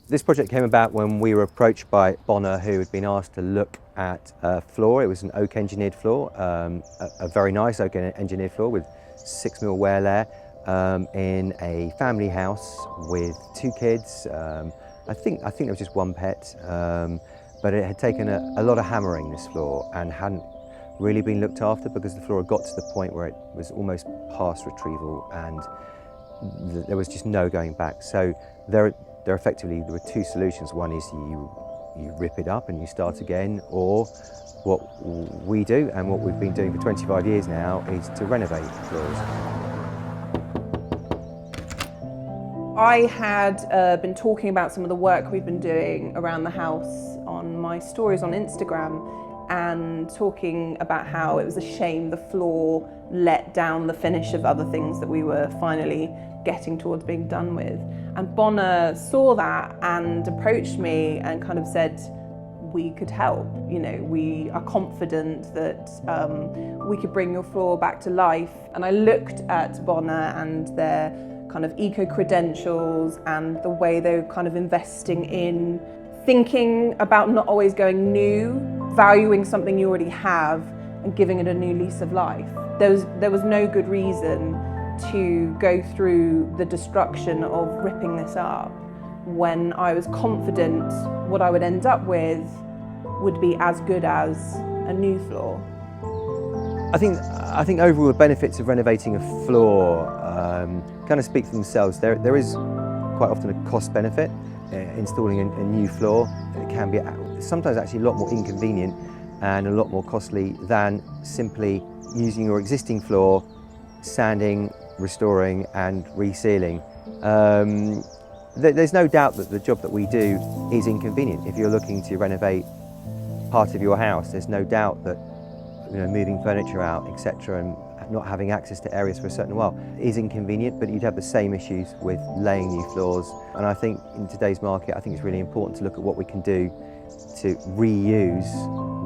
This project came about when we were approached by Bonner, who had been asked to look at a floor. It was an oak engineered floor, a very nice oak engineered floor with 6mm wear layer, in a family house with 2 kids. I think there was just 1 pet, but it had taken a lot of hammering, this floor, and hadn't really been looked after because the floor had got to the point where it was almost past retrieval and there was just no going back. So there were 2 solutions. One is you rip it up and you start again, or what we do and what we've been doing for 25 years now is to renovate floors. I had been talking about some of the work we've been doing around the house on my stories on Instagram, and talking about how it was a shame the floor let down the finish of other things that we were finally getting towards being done with. And Bonner saw that and approached me and kind of said we could help. You know, we are confident that we could bring your floor back to life. And I looked at Bonner and their kind of eco-credentials and the way they were kind of investing in thinking about not always going new, valuing something you already have and giving it a new lease of life. There was no good reason to go through the destruction of ripping this up when I was confident what I would end up with would be as good as a new floor. I think overall the benefits of renovating a floor kind of speak for themselves. There is quite often a cost benefit. Installing a new floor. It can be sometimes actually a lot more inconvenient and a lot more costly than simply using your existing floor, sanding, restoring and resealing. There's no doubt that the job that we do is inconvenient. If you're looking to renovate part of your house, there's no doubt that moving furniture out, etc., and not having access to areas for a certain while is inconvenient, but you'd have the same issues with laying new floors. And I think in today's market, I think it's really important to look at what we can do to reuse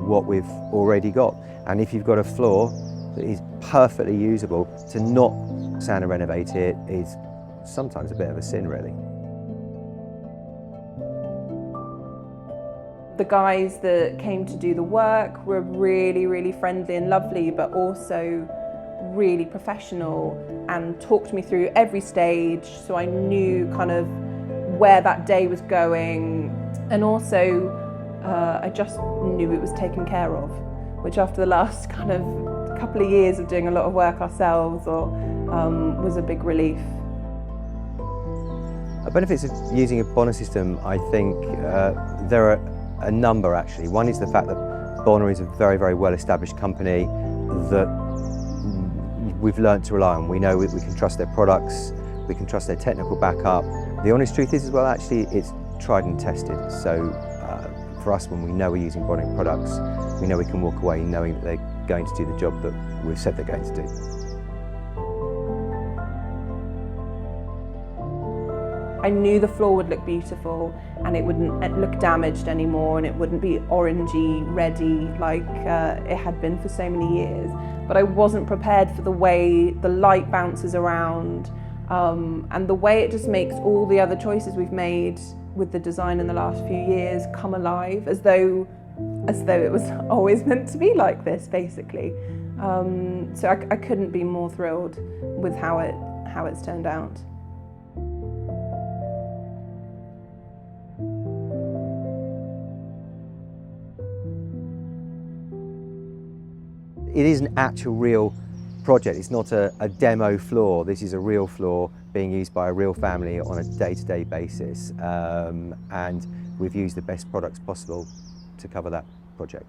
what we've already got. And if you've got a floor that is perfectly usable, to not sand and renovate it is sometimes a bit of a sin, really. The guys that came to do the work were really, really friendly and lovely, but also really professional and talked me through every stage, so I knew kind of where that day was going, and also I just knew it was taken care of, which after the last kind of couple of years of doing a lot of work ourselves was a big relief. The benefits of using a Bonner system, I think there are a number actually. One is the fact that Bonner is a very, very well established company that we've learned to rely on. We know we can trust their products, we can trust their technical backup. The honest truth is as well, actually, it's tried and tested. So for us, when we know we're using Bonner products, we know we can walk away knowing that they're going to do the job that we've said they're going to do. I knew the floor would look beautiful and it wouldn't look damaged anymore and it wouldn't be orangey, reddy like it had been for so many years. But I wasn't prepared for the way the light bounces around and the way it just makes all the other choices we've made with the design in the last few years come alive, as though it was always meant to be like this, basically. So I couldn't be more thrilled with how it's turned out. It is an actual real project. It's not a demo floor. This is a real floor being used by a real family on a day-to-day basis. And we've used the best products possible to cover that project.